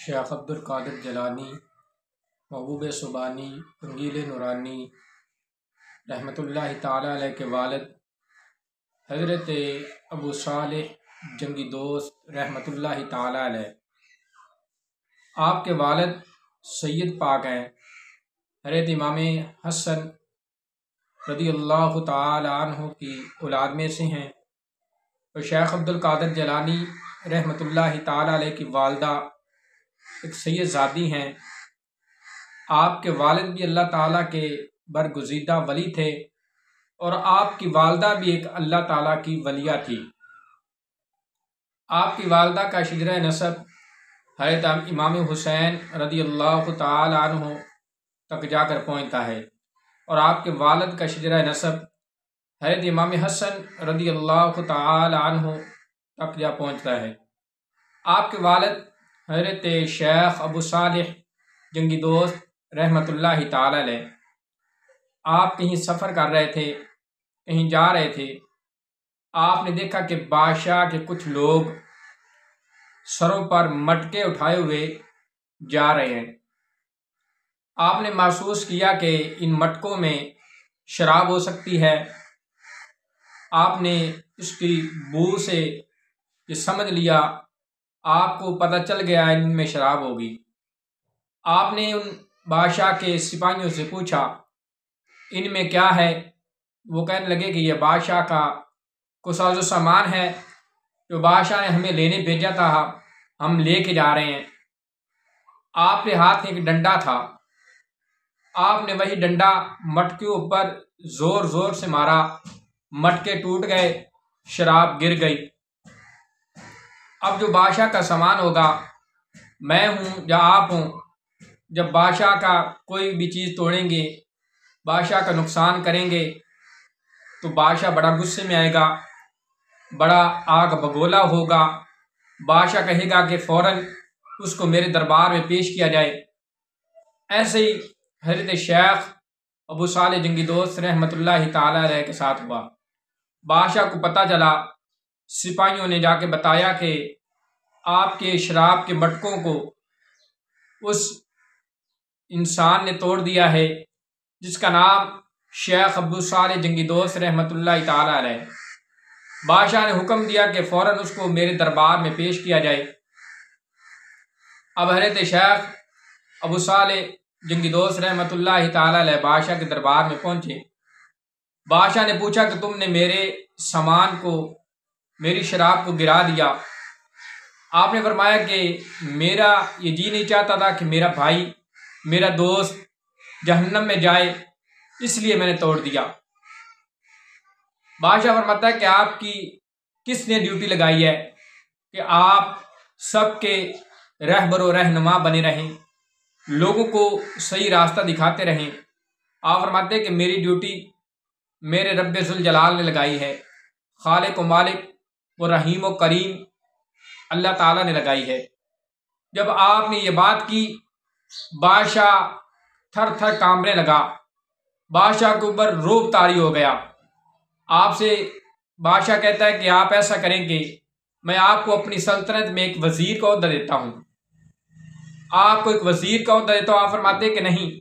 شیخ عبدالقادر جیلانی محبوب سبحانی قندیل نورانی رحمۃ اللہ تعالیٰ علیہ کے والد حضرت ابو صالح جنگی دوست رحمۃ اللہ تعالیٰ علیہ، آپ کے والد سید پاک ہیں، حضرت امام حسن رضی اللہ تعالیٰ عنہ کی اولاد میں سے ہیں، اور شیخ عبدالقادر جیلانی رحمۃ اللہ تعالیٰ علیہ کی والدہ ایک سید زادی ہیں۔ آپ کے والد بھی اللہ تعالیٰ کے برگزیدہ ولی تھے، اور آپ کی والدہ بھی ایک اللہ تعالیٰ کی ولیہ تھی۔ آپ کی والدہ کا شجرہ نسب حضرت امام حسین رضی اللہ تعالی عنہ تک جا کر پہنچتا ہے، اور آپ کے والد کا شجرہ نسب حضرت امام حسن رضی اللہ تعالی عنہ تک جا پہنچتا ہے۔ آپ کے والد حضرت شیخ ابو صالح جنگی دوست رحمۃ اللہ تعالی علیہ، آپ کہیں سفر کر رہے تھے، کہیں جا رہے تھے، آپ نے دیکھا کہ بادشاہ کے کچھ لوگ سروں پر مٹکے اٹھائے ہوئے جا رہے ہیں۔ آپ نے محسوس کیا کہ ان مٹکوں میں شراب ہو سکتی ہے۔ آپ نے اس کی بو سے یہ سمجھ لیا، آپ کو پتہ چل گیا ان میں شراب ہوگی۔ آپ نے ان بادشاہ کے سپاہیوں سے پوچھا ان میں کیا ہے؟ وہ کہنے لگے کہ یہ بادشاہ کا کچھ ساز و سامان ہے جو بادشاہ نے ہمیں لینے بھیجا تھا، ہم لے کے جا رہے ہیں۔ آپ کے ہاتھ میں ایک ڈنڈا تھا، آپ نے وہی ڈنڈا مٹکے اوپر زور زور سے مارا، مٹکے ٹوٹ گئے، شراب گر گئی۔ اب جو بادشاہ کا سامان ہوگا، میں ہوں یا آپ ہوں، جب بادشاہ کا کوئی بھی چیز توڑیں گے، بادشاہ کا نقصان کریں گے، تو بادشاہ بڑا غصے میں آئے گا، بڑا آگ بگولا ہوگا۔ بادشاہ کہے گا کہ فوراً اس کو میرے دربار میں پیش کیا جائے۔ ایسے ہی حضرت شیخ ابو صالح جنگی دوست رحمۃ اللہ تعالیٰ علیہ کے ساتھ ہوا۔ بادشاہ کو پتہ چلا، سپاہیوں نے جا کے بتایا کہ آپ کے شراب کے مٹکوں کو اس انسان نے توڑ دیا ہے جس کا نام شیخ ابو صالح جنگی دوست رحمۃ اللہ تعالیٰ علیہ۔ بادشاہ نے حکم دیا کہ فوراً اس کو میرے دربار میں پیش کیا جائے۔ اب حضرت شیخ ابو صالح جنگی دوست رحمۃ اللہ تعالیٰ علیہ بادشاہ کے دربار میں پہنچے۔ بادشاہ نے پوچھا کہ تم نے میرے سامان کو، میری شراب کو گرا دیا۔ آپ نے فرمایا کہ میرا یہ جی نہیں چاہتا تھا کہ میرا بھائی، میرا دوست جہنم میں جائے، اس لیے میں نے توڑ دیا۔ بادشاہ فرماتا ہے کہ آپ کی کس نے ڈیوٹی لگائی ہے کہ آپ سب کے رہبر و رہنما بنے رہیں، لوگوں کو صحیح راستہ دکھاتے رہیں؟ آپ فرماتے ہیں کہ میری ڈیوٹی میرے رب ذوالجلال نے لگائی ہے، خالق و مالک و رحیم و کریم اللہ تعالیٰ نے لگائی ہے۔ جب آپ نے یہ بات کی، بادشاہ تھر تھر کانپنے لگا، بادشاہ کے اوپر روب طاری ہو گیا۔ آپ سے بادشاہ کہتا ہے کہ آپ ایسا کریں کہ میں آپ کو اپنی سلطنت میں ایک وزیر کا عہدہ دیتا ہوں، آپ کو ایک وزیر کا عہدہ دیتا ہوں۔ آپ فرماتے ہیں کہ نہیں،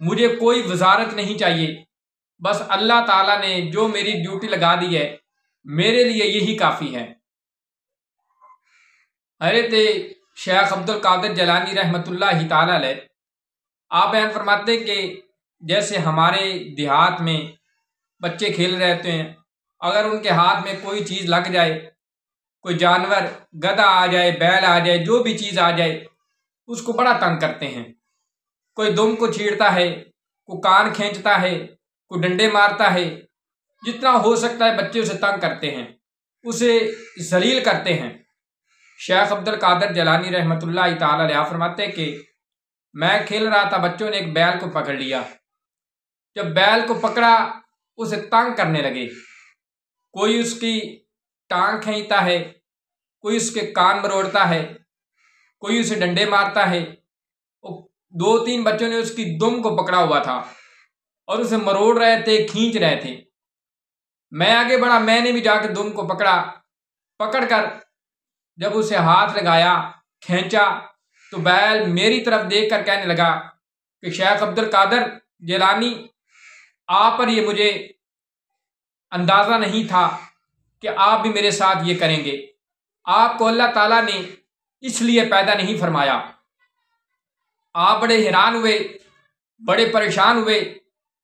مجھے کوئی وزارت نہیں چاہیے، بس اللہ تعالیٰ نے جو میری ڈیوٹی لگا دی ہے میرے لیے یہی کافی ہے۔ حضرت شیخ عبدالقادر جیلانی رحمۃ اللہ تعالیٰ علیہ آپ بیان فرماتے ہیں کہ جیسے ہمارے دیہات میں بچے کھیل رہے ہوتے ہیں، اگر ان کے ہاتھ میں کوئی چیز لگ جائے، کوئی جانور، گدھا آ جائے، بیل آ جائے، جو بھی چیز آ جائے، اس کو بڑا تنگ کرتے ہیں۔ کوئی دم کو چھیڑتا ہے، کوئی کان کھینچتا ہے، کوئی ڈنڈے مارتا ہے، جتنا ہو سکتا ہے بچے اسے تنگ کرتے ہیں، اسے ذلیل کرتے ہیں۔ شیخ عبدالقادر جیلانی رحمۃ اللہ تعالیٰ علیہ فرماتے ہیں کہ میں کھیل رہا تھا، بچوں نے ایک بیل کو پکڑ لیا۔ جب بیل کو پکڑا، اسے تنگ کرنے لگے، کوئی اس کی ٹانگ کھینچتا ہے، کوئی اس کے کان مروڑتا ہے، کوئی اسے ڈنڈے مارتا ہے۔ دو تین بچوں نے اس کی دم کو پکڑا ہوا تھا اور اسے مروڑ رہے تھے، کھینچ رہے تھے۔ میں آگے بڑھا، میں نے بھی جا کے دم کو پکڑ کر جب اسے ہاتھ لگایا کھینچا تو بیل میری طرف دیکھ کر کہنے لگا کہ شیخ عبد القادر جیلانی، آپ پر یہ مجھے اندازہ نہیں تھا کہ آپ بھی میرے ساتھ یہ کریں گے۔ آپ کو اللہ تعالیٰ نے اس لیے پیدا نہیں فرمایا۔ آپ بڑے حیران ہوئے، بڑے پریشان ہوئے۔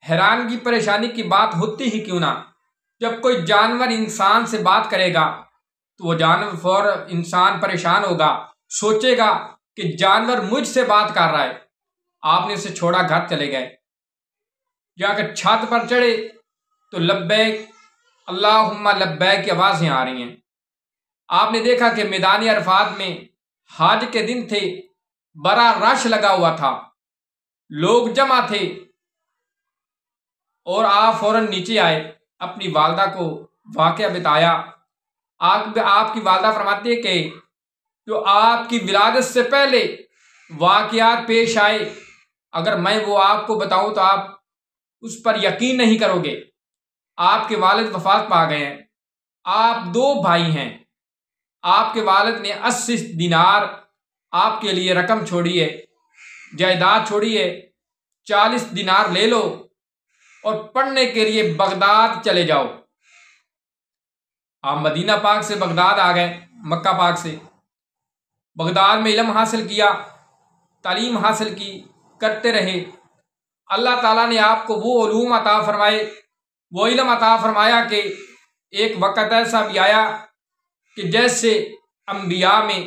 حیرانگی پریشانی کی بات ہوتی ہی کیوں نہ، جب کوئی جانور انسان سے بات کرے گا تو وہ جانور فوراً انسان پریشان ہوگا، سوچے گا کہ جانور مجھ سے بات کر رہا ہے۔ آپ نے اسے چھوڑا، گھر چلے گئے۔ جا کر چھت پر چڑھے تو لبیک اللہم لبیک کی آوازیں آ رہی ہیں۔ آپ نے دیکھا کہ میدان عرفات میں حج کے دن تھے، بڑا رش لگا ہوا تھا، لوگ جمع تھے، اور آپ فوراً نیچے آئے، اپنی والدہ کو واقعہ بتایا۔ آپ کی والدہ فرماتی ہے کہ جو آپ کی ولادت سے پہلے واقعات پیش آئے، اگر میں وہ آپ کو بتاؤں تو آپ اس پر یقین نہیں کرو گے۔ آپ کے والد وفات پا گئے ہیں، آپ 2 بھائی ہیں، آپ کے والد نے 80 دینار آپ کے لیے رقم چھوڑی ہے، جائیداد چھوڑی ہے، 40 دینار لے لو اور پڑھنے کے لیے بغداد چلے جاؤ۔ آپ مدینہ پاک سے بغداد آ گئے، مکہ پاک سے بغداد میں علم حاصل کیا، تعلیم حاصل کی، کرتے رہے۔ اللہ تعالیٰ نے آپ کو وہ علوم عطا فرمائے، وہ علم عطا فرمایا کہ ایک وقت ایسا بھی آیا کہ جیسے انبیاء میں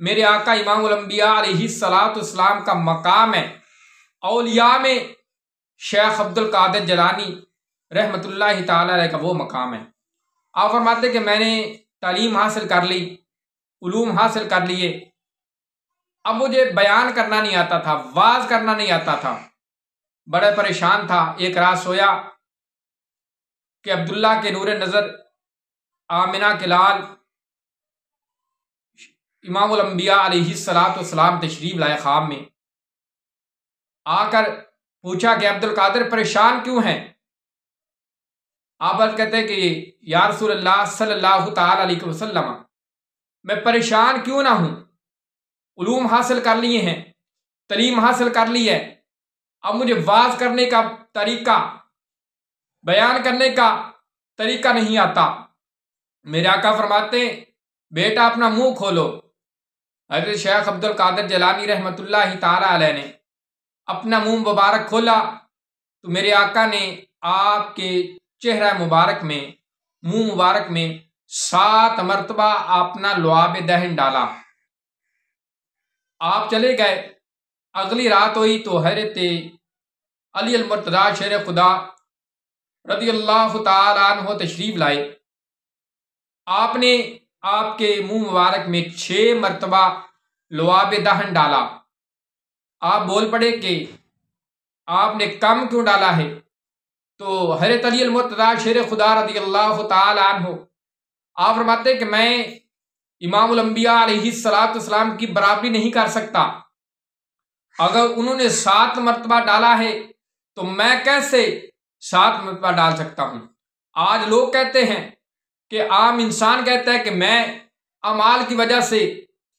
میرے آقا امام الانبیاء علیہ السلام کا مقام ہے، اولیاء میں شیخ عبد القادر جیلانی رحمۃ اللہ تعالی علیہ کا وہ مقام ہے۔ آپ فرماتے کہ میں نے تعلیم حاصل کر لی، علوم حاصل کر لیے، اب مجھے بیان کرنا نہیں آتا تھا، واعظ کرنا نہیں آتا تھا، بڑے پریشان تھا۔ ایک رات سویا کہ عبداللہ کے نور نظر، آمنہ کے لال امام الانبیاء علیہ السلام تشریف لائے خواب میں، آ کر پوچھا کہ عبد القادر پریشان کیوں ہیں؟ آپ کہتے ہیں کہ یا رسول اللہ صلی اللہ تعالی علیہ وسلم، میں پریشان کیوں نہ ہوں، علوم حاصل کر لیے ہیں، تعلیم حاصل کر لی ہے، اب مجھے واعظ کرنے کا طریقہ، بیان کرنے کا طریقہ نہیں آتا۔ میرے آقا فرماتے ہیں بیٹا اپنا منہ کھولو۔ حضرت شیخ عبد القادر جیلانی رحمۃ اللہ تعالی علیہ نے اپنا منہ مبارک کھولا تو میرے آقا نے آپ کے چہرہ مبارک میں، منہ مبارک میں 7 مرتبہ اپنا لعاب دہن ڈالا۔ آپ چلے گئے۔ اگلی رات ہوئی تو حضرت علی المرتضیٰ شیر خدا رضی اللہ تعالی عنہ تشریف لائے۔ آپ نے آپ کے منہ مبارک میں 6 مرتبہ لعاب دہن ڈالا۔ آپ بول پڑے کہ آپ نے کم کیوں ڈالا ہے؟ تو حضرت علی المرتضیٰ شیر خدا رضی اللہ تعالی عنہ آپ فرماتے کہ میں امام الانبیاء علیہ السلام کی برابری نہیں کر سکتا، اگر انہوں نے 7 مرتبہ ڈالا ہے تو میں کیسے 7 مرتبہ ڈال سکتا ہوں؟ آج لوگ کہتے ہیں کہ عام انسان کہتا ہے کہ میں اعمال کی وجہ سے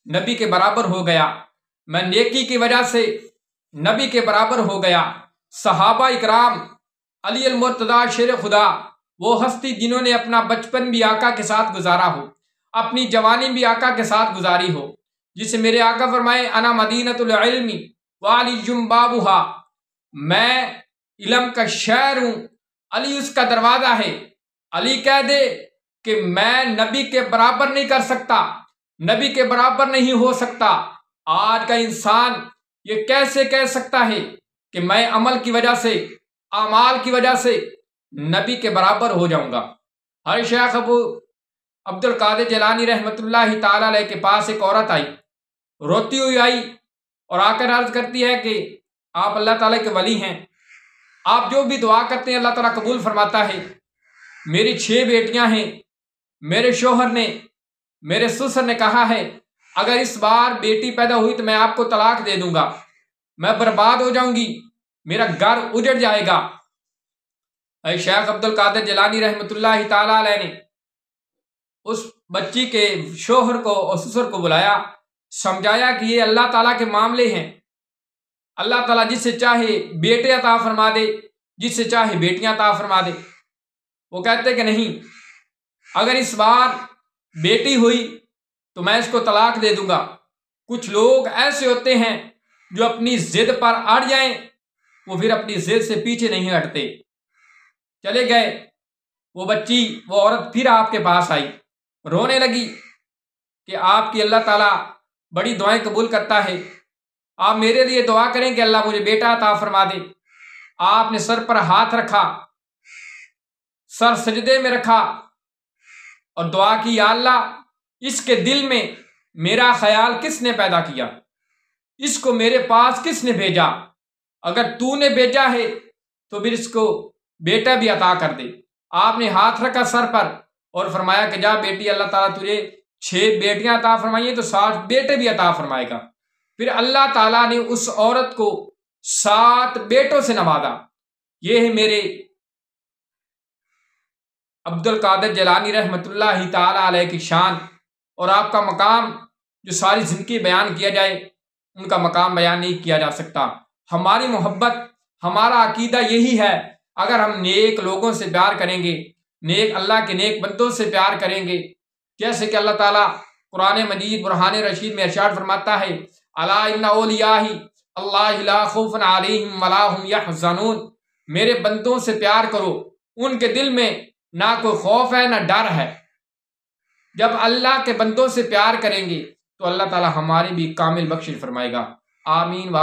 نبی کے برابر ہو گیا، میں نیکی کی وجہ سے نبی کے برابر ہو گیا۔ صحابہ اکرام، علی المرتضیٰ شیر خدا، وہ ہستی جنہوں نے اپنا بچپن بھی آقا کے ساتھ گزارا ہو، اپنی جوانی بھی آقا کے ساتھ گزاری ہو، جسے میرے آقا فرمائے انا مدینۃ العلم وعلی بابھا، میں علم کا شہر ہوں، علی اس کا دروازہ ہے۔ علی کہہ دے کہ میں نبی کے برابر نہیں کر سکتا، نبی کے برابر نہیں ہو سکتا، آج کا انسان یہ کیسے کہہ سکتا ہے کہ میں عمل کی وجہ سے، اعمال کی وجہ سے نبی کے برابر ہو جاؤں گا؟ ہر شیخ ابو عبد القادر جیلانی رحمۃ اللہ تعالی علیہ کے پاس ایک عورت آئی، روتی ہوئی آئی اور آ کر عرض کرتی ہے کہ آپ اللہ تعالیٰ کے ولی ہیں، آپ جو بھی دعا کرتے ہیں اللہ تعالیٰ قبول فرماتا ہے۔ میری 6 بیٹیاں ہیں، میرے شوہر نے، میرے سسر نے کہا ہے اگر اس بار بیٹی پیدا ہوئی تو میں آپ کو طلاق دے دوں گا، میں برباد ہو جاؤں گی، میرا گھر اجڑ جائے گا۔ اے شیخ عبد القادر جیلانی رحمۃ اللہ تعالی علیہ نے اس بچی کے شوہر کو اور سسر کو بلایا، سمجھایا کہ یہ اللہ تعالیٰ کے معاملے ہیں، اللہ تعالیٰ جس سے چاہے بیٹے عطا فرما دے، جس سے چاہے بیٹیاں عطا فرما دے۔ وہ کہتے کہ نہیں، اگر اس بار بیٹی ہوئی تو میں اس کو طلاق دے دوں گا۔ کچھ لوگ ایسے ہوتے ہیں جو اپنی ضد پر اڑ جائیں، وہ پھر اپنی ضد سے پیچھے نہیں ہٹتے۔ چلے گئے، وہ بچی، وہ عورت پھر آپ کے پاس آئی، رونے لگی کہ آپ کی اللہ تعالیٰ بڑی دعائیں قبول کرتا ہے، آپ میرے لیے دعا کریں کہ اللہ مجھے بیٹا عطا فرما دے۔ آپ نے سر پر ہاتھ رکھا، سر سجدے میں رکھا اور دعا کی، یا اللہ اس کے دل میں میرا خیال کس نے پیدا کیا، اس کو میرے پاس کس نے بھیجا؟ اگر تو نے بھیجا ہے تو پھر اس کو بیٹا بھی عطا کر دے۔ آپ نے ہاتھ رکھا سر پر اور فرمایا کہ جا بیٹی، اللہ تعالیٰ تجھے 6 بیٹیاں عطا فرمائی ہیں تو 7 بیٹے بھی عطا فرمائے گا۔ پھر اللہ تعالیٰ نے اس عورت کو 7 بیٹوں سے نوازا۔ یہ ہے میرے عبد القادر جیلانی رحمۃ اللہ تعالیٰ علیہ کی شان، اور آپ کا مقام جو ساری زندگی بیان کیا جائے ان کا مقام بیان نہیں کیا جا سکتا۔ ہماری محبت، ہمارا عقیدہ یہی ہے، اگر ہم نیک لوگوں سے پیار کریں گے، نیک اللہ کے نیک بندوں سے پیار کریں گے، جیسے کہ اللہ تعالیٰ قرآن مجید برہان رشید میں ارشاد فرماتا ہے، الا ان اولیاء اللہ لا خوف علیہم ولا هم یحزنون، میرے بندوں سے پیار کرو، ان کے دل میں نہ کوئی خوف ہے نہ ڈر ہے۔ جب اللہ کے بندوں سے پیار کریں گے تو اللہ تعالیٰ ہماری بھی کامل بخشش فرمائے گا۔ آمین۔